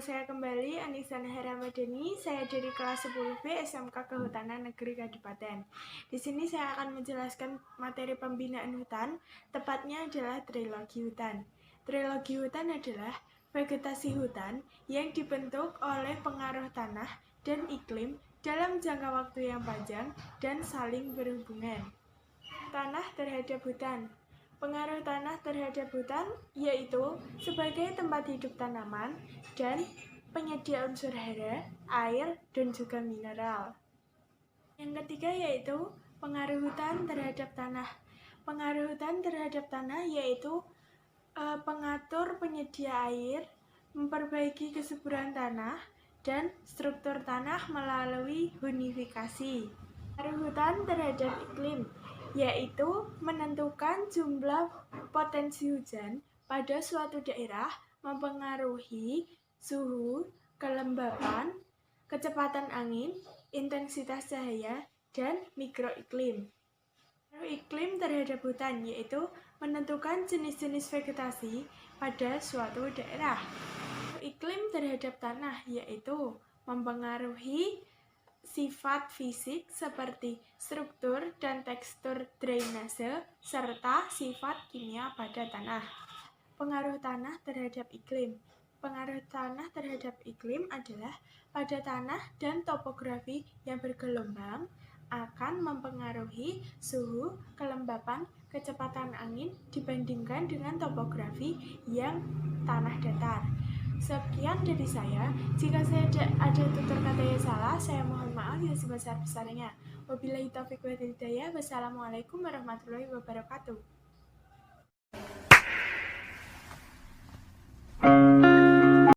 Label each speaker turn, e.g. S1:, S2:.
S1: saya kembali, Anissa Nahara Madani. Saya dari kelas 10B SMK Kehutanan Negeri Kadipaten. Di sini saya akan menjelaskan materi pembinaan hutan, tepatnya adalah trilogi hutan. Trilogi hutan adalah vegetasi hutan yang dibentuk oleh pengaruh tanah dan iklim dalam jangka waktu yang panjang dan saling berhubungan. Tanah terhadap hutan. Pengaruh tanah terhadap hutan yaitu sebagai tempat hidup tanaman dan penyedia unsur hara, air, dan juga mineral. Yang ketiga yaitu pengaruh hutan terhadap tanah. Pengaruh hutan terhadap tanah yaitu pengatur penyedia air, memperbaiki kesuburan tanah, dan struktur tanah melalui hunifikasi. Pengaruh hutan terhadap iklim yaitu menentukan jumlah potensi hujan pada suatu daerah, mempengaruhi suhu, kelembapan, kecepatan angin, intensitas cahaya, dan mikroiklim. Pengaruh iklim terhadap hutan yaitu menentukan jenis-jenis vegetasi pada suatu daerah. Iklim terhadap tanah yaitu mempengaruhi sifat fisik seperti struktur dan tekstur drainase serta sifat kimia pada tanah. Pengaruh tanah terhadap iklim. Pengaruh tanah terhadap iklim adalah pada tanah dan topografi yang bergelombang akan mempengaruhi suhu, kelembapan, kecepatan angin dibandingkan dengan topografi yang tanah datar. Sekian dari saya. Jika saya ada tutur kata yang salah, saya mohon maaf yang sebesar-besarnya. Wabillahi taufiq wal hidayah. Wassalamualaikum warahmatullahi wabarakatuh.